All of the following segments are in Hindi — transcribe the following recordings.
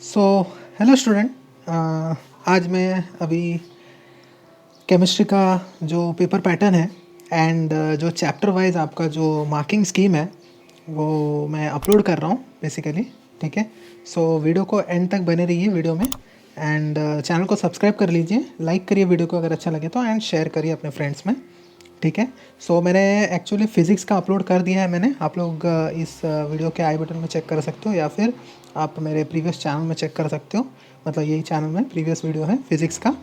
So hello student. आज मैं अभी केमिस्ट्री का जो पेपर पैटर्न है एंड जो चैप्टर वाइज आपका जो मार्किंग स्कीम है वो मैं अपलोड कर रहा हूँ बेसिकली। ठीक है, सो वीडियो को एंड तक बने रहिए वीडियो में एंड चैनल को सब्सक्राइब कर लीजिए, लाइक करिए वीडियो को अगर अच्छा लगे तो, एंड शेयर करिए अपने फ्रेंड्स में। ठीक है, सो मैंने एक्चुअली फ़िज़िक्स का अपलोड कर दिया है मैंने। आप लोग इस वीडियो के आई बटन में चेक कर सकते हो या फिर आप मेरे प्रीवियस चैनल में चेक कर सकते हो। मतलब यही चैनल में प्रीवियस वीडियो है फिज़िक्स का,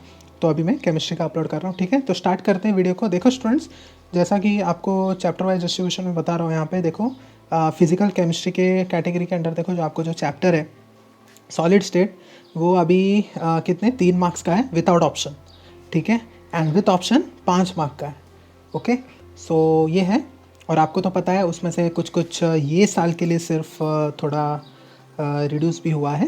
तो अभी मैं केमिस्ट्री का अपलोड कर रहा हूँ। ठीक है, तो स्टार्ट करते हैं वीडियो को। देखो स्टूडेंट्स, जैसा कि आपको चैप्टर वाइज डिस्ट्रीब्यूशन में बता रहा हूँ, यहाँ पे देखो फिज़िकल केमिस्ट्री के कैटेगरी के अंडर देखो जो आपको जो चैप्टर है सॉलिड स्टेट, वो अभी कितने 3 मार्क्स का है विदाउट ऑप्शन। ठीक है, एंड विथ ऑप्शन 5 मार्क का है। ओके, सो ये है। और आपको तो पता है उसमें से कुछ कुछ ये साल के लिए सिर्फ थोड़ा रिड्यूस भी हुआ है,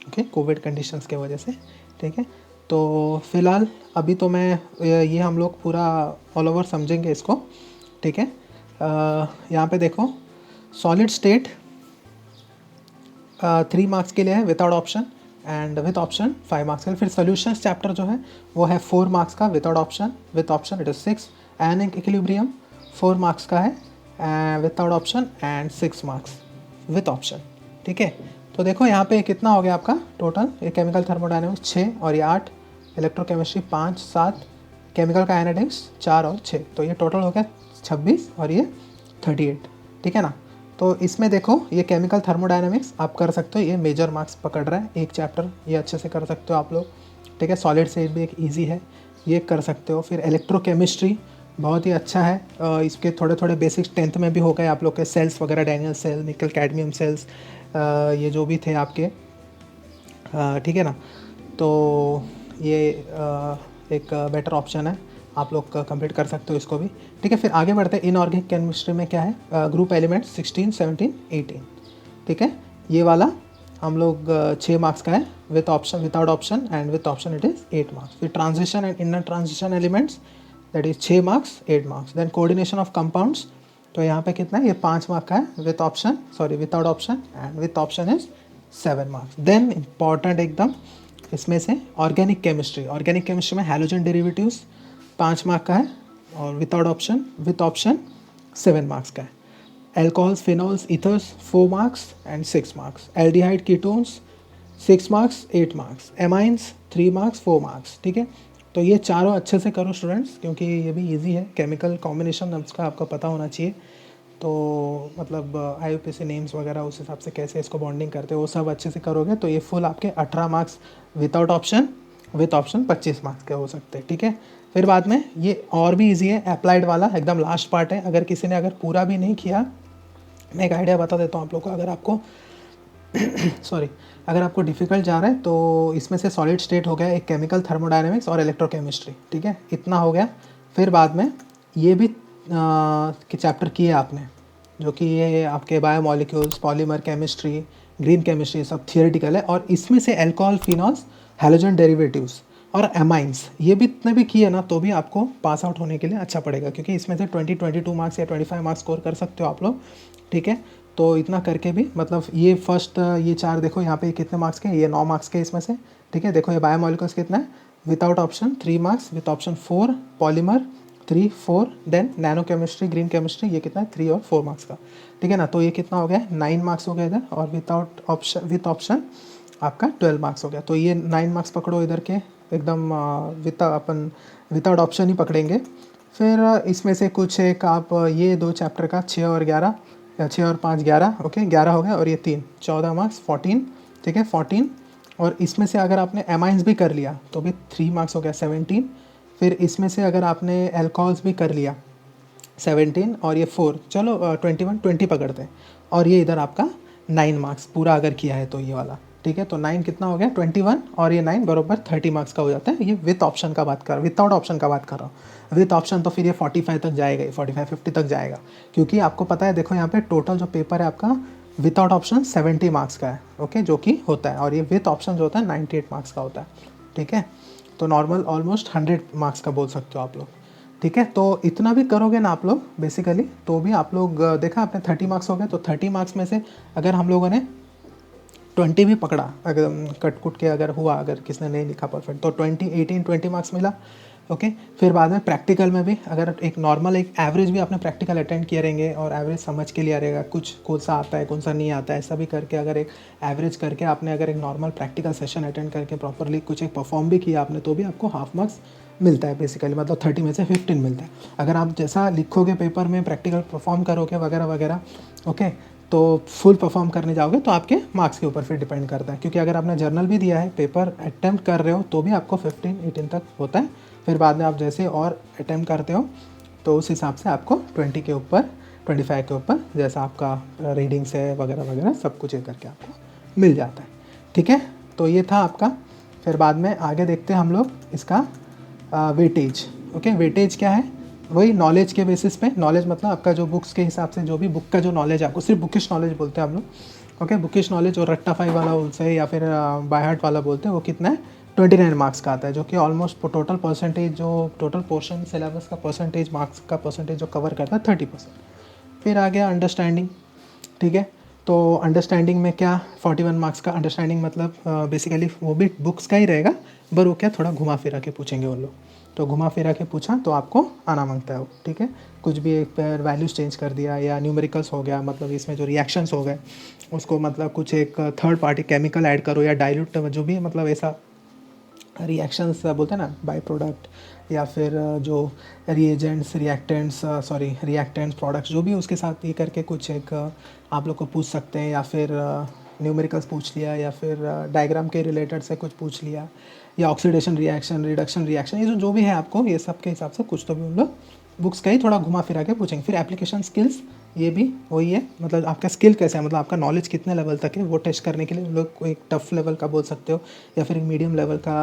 ओके, कोविड कंडीशंस के वजह से। ठीक है, तो फ़िलहाल अभी तो मैं ये हम लोग पूरा ऑल ओवर समझेंगे इसको। ठीक है, यहाँ पे देखो सॉलिड स्टेट 3 मार्क्स के लिए है without option and with option 5 marks का। फिर सोल्यूशंस चैप्टर जो है वो है 4 मार्क्स का without option, with option it is 6। And equilibrium 4 marks का है without option and 6 marks with option. ठीक है, तो देखो यहाँ पे कितना हो गया आपका टोटल। ये केमिकल थर्मोडायनेमिक्स 6 और ये 8, इलेक्ट्रोकेमिस्ट्री 5 7, केमिकल काइनेटिक्स 4 और 6, तो ये टोटल हो गया 26 और ये 38। ठीक है ना, तो इसमें देखो ये केमिकल थर्मोडायनेमिक्स आप कर सकते हो, ये मेजर मार्क्स पकड़ रहा है एक चैप्टर, ये अच्छे से कर सकते हो आप लोग। ठीक है, सॉलिड से भी एक इजी है, ये कर सकते हो। फिर इलेक्ट्रोकेमिस्ट्री बहुत ही अच्छा है, इसके थोड़े थोड़े बेसिक्स 10th में भी हो गए आप लोग के, सेल्स वगैरह, Daniell cell, nickel cadmium cells, ये जो भी थे आपके। ठीक है ना, तो ये एक बेटर ऑप्शन है, आप लोग कंप्लीट कर सकते हो इसको भी। ठीक है, फिर आगे बढ़ते हैं। इनऑर्गेनिक केमिस्ट्री में क्या है, ग्रुप एलिमेंट 16 17 18। ठीक है, ये वाला हम लोग 6 मार्क्स का है with option, without option and with option it is 8 marks. फिर transition and inner transition elements that is 6 marks 8 marks. Then coordination of compounds, तो यहाँ पे कितना है, ये 5 मार्क का है with option, sorry without option, and with option is 7 marks. Then important एकदम इसमें से ऑर्गेनिक केमिस्ट्री में हैलोजन डेरिवेटिव्स 5 मार्क का है और without option, with option 7 marks का है। Alcohols, phenols, ethers 4 marks and 6 marks. Aldehyde, ketones 6 marks 8 marks. Amines 3 marks 4 marks. ठीक है, तो ये चारों अच्छे से करो स्टूडेंट्स, क्योंकि ये भी इजी है। केमिकल कॉम्बिनेशन उसका आपको पता होना चाहिए, तो मतलब IUPAC नेम्स वगैरह उस हिसाब से कैसे इसको बॉन्डिंग करते हो वो सब अच्छे से करोगे तो ये फुल आपके 18 marks without option, with option 25 marks के हो सकते हैं। ठीक है, फिर बाद में ये और भी इजी है, अप्लाइड वाला एकदम लास्ट पार्ट है। अगर किसी ने अगर पूरा भी नहीं किया, मैं एक आइडिया बता देता हूँ आप लोग को। अगर आपको सॉरी, अगर आपको डिफ़िकल्ट जा रहा है तो इसमें से सॉलिड स्टेट हो गया, एक केमिकल थर्मोडायनेमिक्स और इलेक्ट्रोकेमिस्ट्री। ठीक है, इतना हो गया। फिर बाद में ये भी कि चैप्टर किए आपने, जो कि ये आपके biomolecules, polymer chemistry, green chemistry, सब थियोरेटिकल है। और इसमें से अल्कोहल, फिनॉल्स, हैलोजन डेरिवेटिव्स और एमाइंस, ये भी इतने भी किए ना तो भी आपको पास आउट होने के लिए अच्छा पड़ेगा, क्योंकि इसमें से 22 मार्क्स या 25 मार्क्स स्कोर कर सकते हो आप लोग। ठीक है, तो इतना करके भी मतलब ये फर्स्ट ये 4 देखो यहाँ पे कितने मार्क्स के, ये 9 मार्क्स के इसमें से। ठीक है, देखो ये बायोमोलिक्यूल्स कितना है, without option 3 marks, with option 4, polymer 3 4, then nano chemistry, green chemistry, ये कितना है 3 और 4 मार्क्स का। ठीक है ना, तो ये कितना हो गया 9 मार्क्स हो गया इधर, और विदाउट ऑप्शन, विथ ऑप्शन आपका 12 मार्क्स हो गया। तो ये 9 मार्क्स पकड़ो इधर के एकदम, अपन विदाउट ऑप्शन ही पकड़ेंगे। फिर इसमें से कुछ एक आप ये 2 चैप्टर का 6 और 11, या 6 और 5 11, ओके 11 हो गया, और ये 3 14 मार्क्स 14। ठीक है 14, और इसमें से अगर आपने एमाइंस भी कर लिया तो भी 3 मार्क्स हो गया 17। फिर इसमें से अगर आपने एल्कोहल्स भी कर लिया 17, और ये 4, चलो 21 20 पकड़ते हैं, और ये इधर आपका 9 मार्क्स पूरा अगर किया है तो ये वाला। ठीक है, तो 9 कितना हो गया 21, और ये 9 बराबर 30 मार्क्स का हो जाता है। ये विथ ऑप्शन का बात कर, विदाउट ऑप्शन का बात कर रहा हूँ। विथ ऑप्शन तो फिर ये 45 तक जाएगा, ये 45 50 तक जाएगा, क्योंकि आपको पता है देखो यहाँ पे टोटल जो पेपर है आपका विदाउट ऑप्शन 70 मार्क्स का है, ओके, जो कि होता है, और ये विथ ऑप्शन जो होता है 98 मार्क्स का होता है। ठीक है, तो नॉर्मल ऑलमोस्ट 100 मार्क्स का बोल सकते हो आप लोग। ठीक है, तो इतना भी करोगे ना आप लोग बेसिकली, तो भी आप लोग देखा आपने 30 मार्क्स हो गए, तो 30 मार्क्स में से अगर हम लोगों ने 20 भी पकड़ा, अगर कट कुट के अगर हुआ, अगर किसने नहीं लिखा परफेक्ट, तो 20 मार्क्स मिला। ओके, फिर बाद में प्रैक्टिकल में भी अगर एक नॉर्मल एक एवरेज भी आपने प्रैक्टिकल अटेंड किए रहेंगे और एवरेज समझ के लिए रहेगा, कुछ कौन सा आता है कौन सा नहीं आता है, ऐसा भी करके अगर एक एवरेज करके आपने अगर एक नॉर्मल प्रैक्टिकल सेशन अटेंड करके प्रॉपरली कुछ एक परफॉर्म भी किया आपने, तो भी आपको हाफ मार्क्स मिलता है बेसिकली, मतलब 30 में से 15 मिलता है। अगर आप जैसा लिखोगे पेपर में, प्रैक्टिकल परफॉर्म करोगे वगैरह वगैरह, ओके, तो फुल परफॉर्म करने जाओगे तो आपके मार्क्स के ऊपर फिर डिपेंड करता है। क्योंकि अगर आपने जर्नल भी दिया है, पेपर अटैम्प्ट कर रहे हो, तो भी आपको 15-18 तक होता है। फिर बाद में आप जैसे और अटैम्प्ट करते हो तो उस हिसाब से आपको 20 के ऊपर, 25 के ऊपर, जैसा आपका रीडिंग्स है वगैरह वगैरह सब कुछ ये करके आपको मिल जाता है। ठीक है, तो ये था आपका। फिर बाद में आगे देखते हैं हम लोग इसका वेटेज। ओके, वेटेज क्या है? वही नॉलेज के बेसिस पे, नॉलेज मतलब आपका जो बुक्स के हिसाब से जो भी बुक का जो नॉलेज है, आपको सिर्फ बुकिश नॉलेज बोलते हैं हम लोग। ओके, बुकिश नॉलेज और रट्टाफाई वाला बोलते या फिर बाय हार्ट वाला बोलते हैं, वो कितना है 29 मार्क्स का आता है, जो कि ऑलमोस्ट टोटल परसेंटेज, जो टोटल पोर्शन सिलेबस का परसेंटेज, मार्क्स का परसेंटेज जो कवर करता है 30%। फिर आ गया अंडरस्टैंडिंग। ठीक है, तो अंडरस्टैंडिंग में क्या 41 मार्क्स का अंडरस्टैंडिंग, मतलब बेसिकली वो भी बुक्स का ही रहेगा, पर वो क्या थोड़ा घुमा फिरा के पूछेंगे वो लोग, तो घुमा फिरा के पूछा तो आपको आना मांगता है वो। ठीक है, कुछ भी एक पर वैल्यूज चेंज कर दिया या न्यूमेरिकल्स हो गया, मतलब इसमें जो रिएक्शंस हो गए उसको, मतलब कुछ एक थर्ड पार्टी केमिकल ऐड करो या डाइल्यूट, जो भी मतलब ऐसा रिएक्शंस बोलते हैं ना, बाई प्रोडक्ट या फिर जो रिएजेंट्स, रिएक्टेंट्स प्रोडक्ट्स जो भी उसके साथ ये करके कुछ एक आप लोग को पूछ सकते हैं, या फिर न्यूमेरिकल्स पूछ लिया, या फिर डायग्राम के रिलेटेड से कुछ पूछ लिया, या ऑक्सीडेशन रिएक्शन, रिडक्शन रिएक्शन, ये जो भी है आपको, ये सब के हिसाब से कुछ तो भी हम लोग बुक्स का ही थोड़ा घुमा फिरा के पूछेंगे। फिर एप्लीकेशन स्किल्स, ये भी वही है, मतलब आपका स्किल कैसा है, मतलब आपका नॉलेज कितने लेवल तक है, वो टेस्ट करने के लिए हम लोग को एक टफ लेवल का बोल सकते हो, या फिर एक मीडियम लेवल का,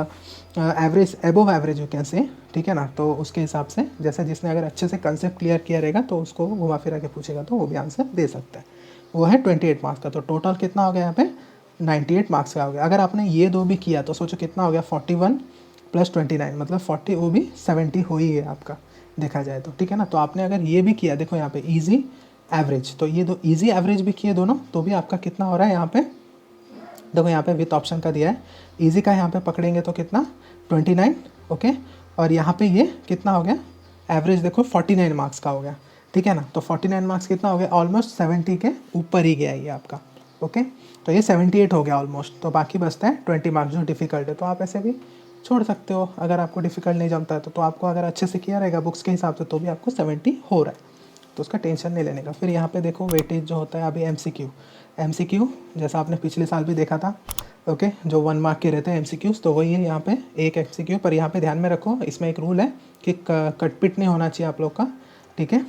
average, above average you can say. ठीक है ना, तो उसके हिसाब से जैसे जिसने अगर अच्छे से कंसेप्ट क्लियर किया रहेगा तो उसको घुमा फिरा के पूछेगा तो वो भी आंसर दे सकता है। वो है 28 मार्क्स का, तो टोटल कितना हो गया यहाँ पे 98 मार्क्स का हो गया। अगर आपने ये दो भी किया तो सोचो कितना हो गया 41 + 29, मतलब 40, वो भी 70 हो ही है आपका देखा जाए तो। ठीक है ना, तो आपने अगर ये भी किया, देखो यहाँ पे इजी एवरेज, तो ये दो इजी एवरेज भी किए दोनों, तो भी आपका कितना हो रहा है यहाँ पे, देखो यहाँ पे विथ ऑप्शन का दिया है, इजी का यहाँ पे पकड़ेंगे तो कितना 29। ओके, और यहाँ पे ये कितना हो गया एवरेज, देखो 49 मार्क्स का हो गया। ठीक है ना, तो 49 मार्क्स कितना हो गया, ऑलमोस्ट 70 के ऊपर ही गया ये आपका। ओके, तो ये 78 हो गया ऑलमोस्ट, तो बाकी बचता है 20 मार्क्स जो डिफ़िकल्ट है, तो आप ऐसे भी छोड़ सकते हो अगर आपको डिफ़िकल्ट नहीं जमता है तो आपको अगर अच्छे से किया रहेगा बुक्स के हिसाब से तो भी आपको 70 हो रहा है, तो उसका टेंशन नहीं लेने का। फिर यहाँ पे देखो वेटेज जो होता है अभी एमसीक्यू जैसा आपने पिछले साल भी देखा था। ओके, जो 1 मार्क के रहते हैं एमसीक्यूज़, तो वही है यहाँ पे एक एमसीक्यू, पर यहाँ पे ध्यान में रखो, इसमें एक रूल है कि कटपिट नहीं होना चाहिए आप लोग का। ठीक है,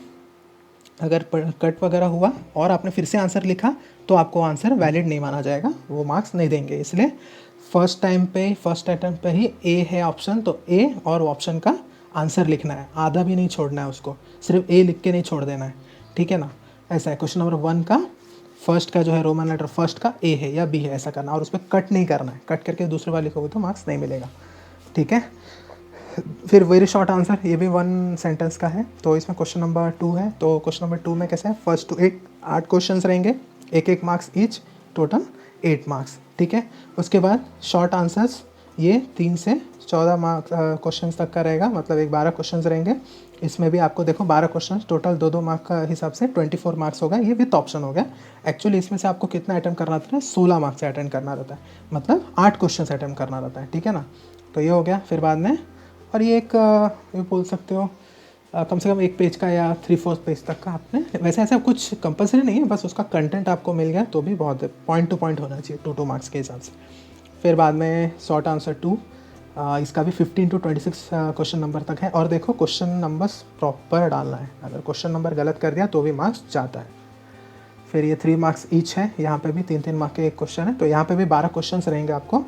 अगर कट वगैरह हुआ और आपने फिर से आंसर लिखा तो आपको आंसर वैलिड नहीं माना जाएगा, वो मार्क्स नहीं देंगे। इसलिए फर्स्ट अटैम्प्ट पे ही ए है ऑप्शन, तो ए और ऑप्शन का आंसर लिखना है, आधा भी नहीं छोड़ना है उसको, सिर्फ ए लिख के नहीं छोड़ देना है। ठीक है ना, ऐसा है। क्वेश्चन नंबर 1 का फर्स्ट का जो है रोमन लेटर फर्स्ट का ए है या बी है, ऐसा करना, और उस पर कट नहीं करना है, कट करके दूसरे बार लिखोगे तो मार्क्स नहीं मिलेगा। ठीक है, फिर वेरी शॉर्ट आंसर, ये भी 1 सेंटेंस का है, तो इसमें क्वेश्चन नंबर 2 है। तो क्वेश्चन नंबर 2 में कैसा है, फर्स्ट टू 8 क्वेश्चन रहेंगे, 1-1 मार्क्स ईच, टोटल 8 मार्क्स। ठीक है, उसके बाद शॉर्ट आंसर्स ये 3 से 14 मार्क्स क्वेश्चन तक का रहेगा, मतलब एक 12 क्वेश्चन रहेंगे। इसमें भी आपको देखो 12 क्वेश्चन टोटल 2-2 मार्क का हिसाब से 24 मार्क्स होगा, ये विथ ऑप्शन हो गया। एक्चुअली इसमें से आपको कितना अटैम्प्ट करना रहता है, 16 मार्क्स से अटैम्प्ट करना रहता है, मतलब 8 क्वेश्चन अटैम्प्ट करना रहता है। ठीक है ना, तो ये हो गया। फिर बाद में, और ये एक ये बोल सकते हो कम से कम 1 पेज का या 3/4 पेज तक का आपने, वैसे ऐसा कुछ कंपलसरी नहीं है, बस उसका कंटेंट आपको मिल गया तो भी बहुत है, पॉइंट टू पॉइंट होना चाहिए 2-2 मार्क्स के हिसाब से। फिर बाद में शॉर्ट आंसर 2, इसका भी 15 to 26 क्वेश्चन नंबर तक है, और देखो क्वेश्चन नंबर्स प्रॉपर डालना है, अगर क्वेश्चन नंबर गलत कर दिया तो भी मार्क्स जाता है। फिर ये 3 मार्क्स ईच है, यहाँ पे भी 3-3 मार्क के एक क्वेश्चन है, तो यहाँ पे भी 12 क्वेश्चन रहेंगे आपको,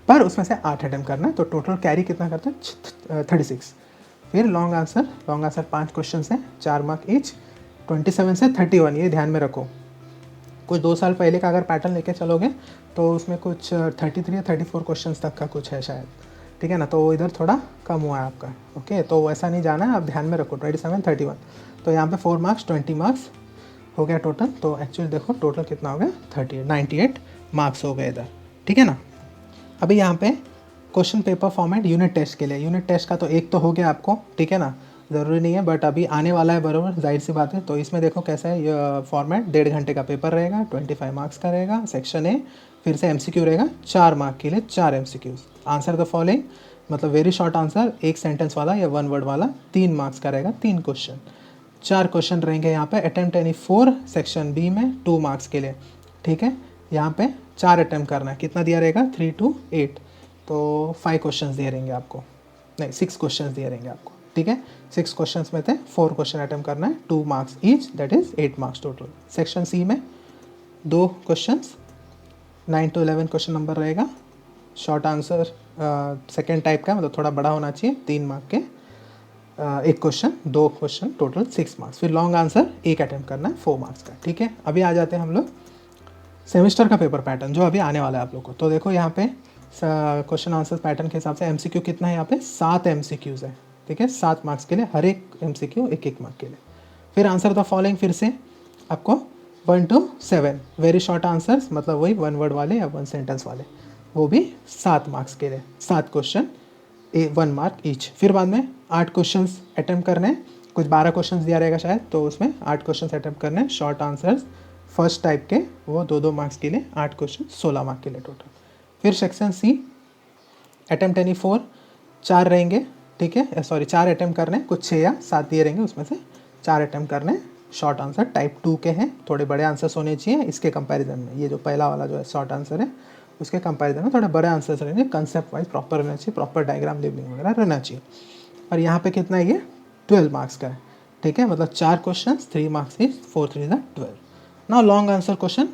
पर उसमें से 8 अटैम्प्ट करना है, तो टोटल कैरी कितना करते हैं 36। फिर लॉन्ग आंसर 5 क्वेश्चन है, 4 मार्क ईच, 27 से 31, ये ध्यान में रखो। कुछ 2 साल पहले का अगर पैटर्न लेके चलोगे तो उसमें कुछ 33 या 34 क्वेश्चन तक का कुछ है शायद। ठीक है ना, तो इधर थोड़ा कम हुआ है आपका। ओके, तो ऐसा नहीं जाना है, आप ध्यान में रखो 27-31, तो यहाँ पे 4 मार्क्स 20 मार्क्स हो गया टोटल। तो एक्चुअली देखो टोटल कितना हो गया 98 मार्क्स हो गए इधर, ठीक है ना। अभी यहाँ पे question paper format unit test के लिए, यूनिट टेस्ट का तो एक तो हो गया आपको, ठीक है ना, ज़रूरी नहीं है बट अभी आने वाला है बराबर, जाहिर सी बात है। तो इसमें देखो कैसा है ये फॉर्मेट, 1.5 घंटे का पेपर रहेगा, 25 मार्क्स का रहेगा। सेक्शन ए फिर से MCQ रहेगा 4 मार्क के लिए, 4 MCQs। आंसर द फॉलोइंग, मतलब वेरी शॉर्ट आंसर, एक सेंटेंस वाला या 1 वर्ड वाला, 3 मार्क्स का रहेगा, 3 क्वेश्चन। 4 क्वेश्चन रहेंगे यहाँ पे। अटेम्प्ट एनी 4 सेक्शन बी में 2 मार्क्स के लिए, ठीक है। यहाँ पे 4 अटेम्प्ट करना है, कितना दिया रहेगा 3 to 8, तो 5 क्वेश्चन दिए रहेंगे आपको, नहीं 6 क्वेश्चन दिए रहेंगे आपको, ठीक है। 6 क्वेश्चन में थे 4 क्वेश्चन अटेम्प्ट करना है, 2 marks each, that is 8 marks total. Section C में 2 क्वेश्चन, 9 to 11 क्वेश्चन नंबर रहेगा। शॉर्ट आंसर सेकेंड टाइप का, मतलब थोड़ा बड़ा होना चाहिए, 3 मार्क के, एक क्वेश्चन, 2 क्वेश्चन, टोटल 6 मार्क्स। फिर लॉन्ग आंसर एक अटेम्प्ट करना है 4 मार्क्स का, ठीक है। अभी आ जाते हैं हम लोग सेमेस्टर का पेपर पैटर्न जो अभी आने वाला है आप लोग को। तो देखो यहाँ पे क्वेश्चन आंसर पैटर्न के हिसाब से MCQ कितना है यहाँ पे, 7 MCQs है, ठीक है। 7 मार्क्स के लिए, हर एक MCQ 1-1 मार्क के लिए। फिर आंसर द फॉलोइंग फिर से आपको 1 to 7 वेरी शॉर्ट आंसर्स, मतलब वही 1 वर्ड वाले या 1 सेंटेंस वाले, वो भी 7 मार्क्स के लिए, 7 क्वेश्चन 1 मार्क ईच। फिर बाद में 8 क्वेश्चन अटैम्प्ट करने हैं, कुछ 12 क्वेश्चन दिया रहेगा शायद, तो उसमें 8 क्वेश्चन अटैम्प्ट करने हैं शॉर्ट आंसर्स फर्स्ट टाइप के, वो 2-2 मार्क्स के लिए, 8 क्वेश्चन 16 मार्क के लिए टोटल। फिर सेक्शन सी अटैम्प्ट एनी 4, 4 रहेंगे, ठीक है, सॉरी 4 अटैम्प्ट करने हैं, कुछ 6 या 7 दिए रहेंगे, उसमें से 4 अटैम्प्ट करने हैं। शॉर्ट आंसर टाइप 2 के हैं, थोड़े बड़े आंसर्स होने चाहिए इसके कंपैरिजन में। ये जो पहला वाला जो है शॉर्ट आंसर है, उसके कंपैरिजन में थोड़े बड़े आंसर्स रहेंगे, कंसेप्ट वाइज प्रॉपर रहना चाहिए, प्रॉपर डायग्राम लेबलिंग वगैरह रहना चाहिए। और यहाँ पे कितना है, ये 12 मार्क्स का है, ठीक है, मतलब 4 क्वेश्चन 3 मार्क्स इज 4 3 12। ना लॉन्ग आंसर क्वेश्चन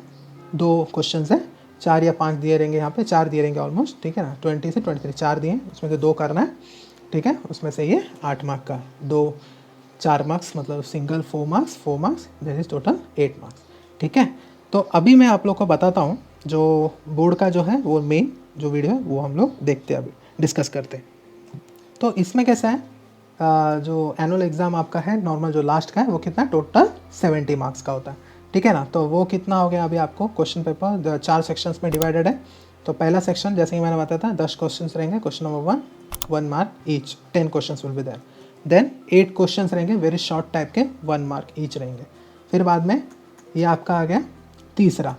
2 क्वेश्चन है, 4 या 5 दिए रहेंगे, यहाँ पे 4 दिए रहेंगे ऑलमोस्ट, ठीक है ना। 20 से 23 4 दिए, उसमें से 2 करना है, ठीक है। उसमें से ये 8 मार्क का, 2 4 मार्क्स, मतलब single 4 marks, that is total 8 marks, ठीक है। तो अभी मैं आप लोग को बताता हूँ जो बोर्ड का जो है वो मेन जो वीडियो है वो हम लोग देखते हैं, अभी डिस्कस करते हैं। तो इसमें कैसा है, जो एनुअल एग्ज़ाम आपका है नॉर्मल जो लास्ट का है, वो कितना टोटल 70 मार्क्स का होता है, ठीक है ना। तो वो कितना हो गया, अभी आपको क्वेश्चन पेपर 4 सेक्शंस में डिवाइडेड है। तो पहला सेक्शन जैसे ही मैंने बताया था 10 क्वेश्चन रहेंगे, question number 1 mark each, 10 question will be there. Then 8 question रहेंगे वेरी शॉर्ट टाइप के, 1 मार्क ईच रहेंगे। फिर बाद में ये आपका आ गया तीसरा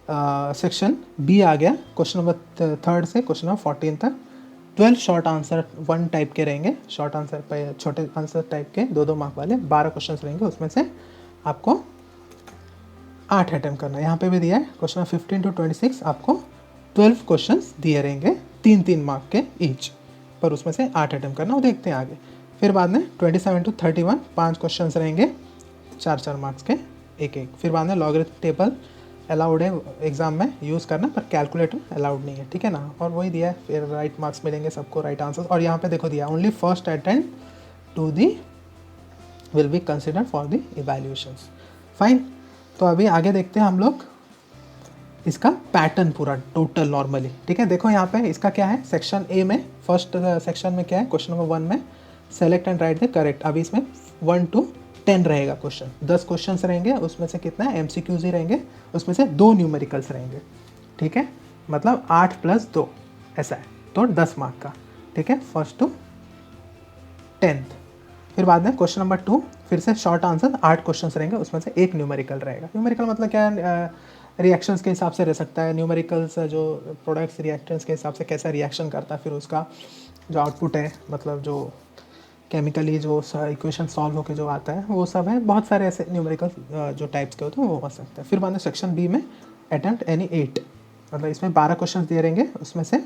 सेक्शन बी आ गया, क्वेश्चन नंबर 3 से क्वेश्चन नंबर 14 तक 12 शॉर्ट आंसर 1 टाइप के रहेंगे, शॉर्ट आंसर पे छोटे आंसर टाइप के 2-2 मार्क वाले 12 क्वेश्चन रहेंगे, उसमें से आपको 8 अटैम्प्ट करना है। यहाँ पे भी दिया है क्वेश्चन 15 to 26 आपको 12 क्वेश्चन दिए रहेंगे 3-3 मार्क के ईच, पर उसमें से 8 अटैम्प्ट करना, वो देखते हैं आगे। फिर बाद में 27 to 31 5 क्वेश्चन रहेंगे 4-4 मार्क्स के, एक। फिर बाद में लॉगरिथम टेबल अलाउड है एग्जाम में यूज़ करना, पर कैलकुलेटर अलाउड नहीं है, ठीक है ना। और वही दिया है, फिर राइट मार्क्स मिलेंगे सबको, राइट आंसर्स। और यहाँ पे देखो दिया only first attempt to the will be considered for the evaluations, fine. तो अभी आगे देखते हैं हम लोग इसका पैटर्न पूरा टोटल नॉर्मली, ठीक है। देखो यहाँ पे इसका क्या है, सेक्शन ए में फर्स्ट सेक्शन में क्या है, क्वेश्चन नंबर 1 में select and right the correct. अभी इसमें 1 to 10 रहेगा क्वेश्चन, 10 क्वेश्चन रहेंगे, उसमें से कितना MCQs ही रहेंगे, उसमें से 2 न्यूमेरिकल्स रहेंगे, ठीक है, मतलब 8 + 2 ऐसा है, तो 10 मार्क का, ठीक है, फर्स्ट टू 10th। फिर बाद में क्वेश्चन नंबर 2 फिर से शॉर्ट आंसर 8 क्वेश्चन रहेंगे, उसमें से 1 न्यूमेरिकल रहेगा। न्यूमेरिकल मतलब क्या है, रिएक्शंस के हिसाब से रह सकता है, न्यूमेरिकल्स जो प्रोडक्ट्स रिएक्टेंट्स के हिसाब से कैसा रिएक्शन करता है, फिर उसका जो आउटपुट है, मतलब जो केमिकली जो इक्वेशन सॉल्व होकर जो आता है वो सब है, बहुत सारे ऐसे न्यूमेरिकल जो टाइप्स के होते हैं वो हो सकते हैं। फिर बाद में सेक्शन बी में अटैम्प्ट एनी 8, मतलब इसमें 12 क्वेश्चन दिए रहेंगे, उसमें से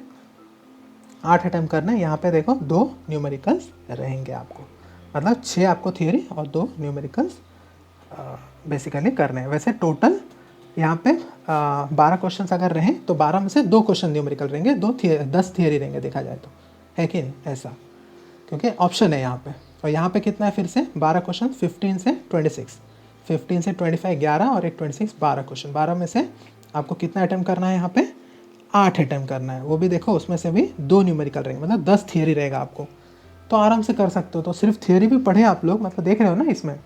8 अटैम्प्ट करना है। यहाँ पे देखो 2 न्यूमेरिकल्स रहेंगे आपको, मतलब 6 आपको थियोरी और 2 न्यूमेरिकल्स बेसिकली करने हैं। वैसे टोटल यहाँ पे 12 क्वेश्चन अगर रहें तो 12 में से 2 क्वेश्चन न्यूमेरिकल रहेंगे, 10 थियोरी रहेंगे, देखा जाए तो, है कि नहीं ऐसा, क्योंकि ऑप्शन है यहाँ पे। और यहाँ पे कितना है, फिर से 12 क्वेश्चन 15 से 26, 15 से 25 11 और एक 26 12 क्वेश्चन। 12 में से आपको कितना अटैम्प्ट करना है, यहाँ पे 8 अटैम्प्ट करना है, वो भी देखो उसमें से भी 2 न्यूमेरिकल रहेंगे, मतलब 10 थियोरी रहेगा आपको, तो आराम से कर सकते हो। तो सिर्फ थियोरी भी पढ़े आप लोग, मतलब देख रहे हो ना इसमें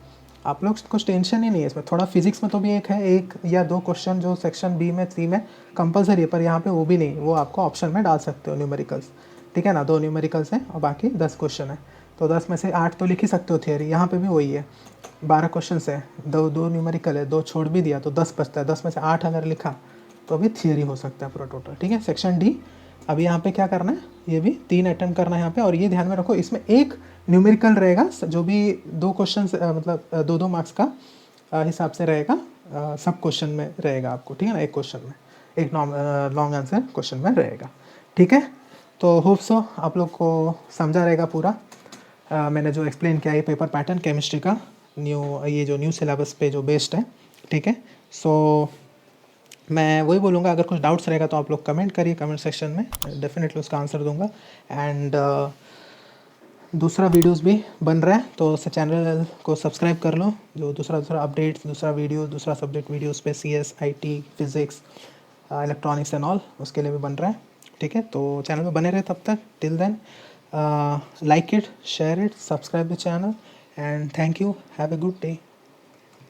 आप लोग कुछ टेंशन ही नहीं है इसमें। थोड़ा फिजिक्स में तो भी एक है, 1 या 2 क्वेश्चन जो सेक्शन बी में 3 में कंपलसरी है, पर यहाँ पे वो भी नहीं, वो आपको ऑप्शन में डाल सकते हो न्यूमेरिकल्स, ठीक है ना। 2 न्यूमेरिकल्स हैं और बाकी 10 क्वेश्चन है, तो 10 में से 8 तो लिख ही सकते हो थियरी। यहाँ पे भी वही है, 12 क्वेश्चन है, 2 न्यूमेरिकल है, 2 छोड़ भी दिया तो 10 बचता है। 10 में से 8 अगर लिखा तो अभी थियरी हो सकता है पूरा टोटल, ठीक है। सेक्शन डी अभी यहाँ पे क्या करना है, ये भी 3 अटेम्प्ट करना है यहाँ पे। और ये ध्यान में रखो, इसमें एक न्यूमेरिकल रहेगा, जो भी 2 क्वेश्चन मतलब 2-2 मार्क्स का हिसाब से रहेगा, सब क्वेश्चन में रहेगा आपको, ठीक है ना। एक क्वेश्चन में एक लॉन्ग आंसर क्वेश्चन में रहेगा, ठीक है। तो होप सो आप लोग को समझा रहेगा पूरा। मैंने जो एक्सप्लेन किया, ये पेपर पैटर्न केमिस्ट्री का ये जो न्यू सिलेबस पे जो बेस्ड है, ठीक है। सो मैं वही बोलूँगा, अगर कुछ डाउट्स रहेगा तो आप लोग कमेंट करिए कमेंट सेक्शन में, डेफिनेटली उसका आंसर दूंगा। एंड दूसरा वीडियोस भी बन रहा है, तो चैनल को सब्सक्राइब कर लो। जो दूसरा अपडेट्स, दूसरा वीडियो, दूसरा सब्जेक्ट वीडियोस पे CS, IT, physics, electronics and all, उसके लिए भी बन रहा है, ठीक है। तो चैनल में बने रहे तब तक, till then like it, share it, subscribe the channel, and thank you, have a good day.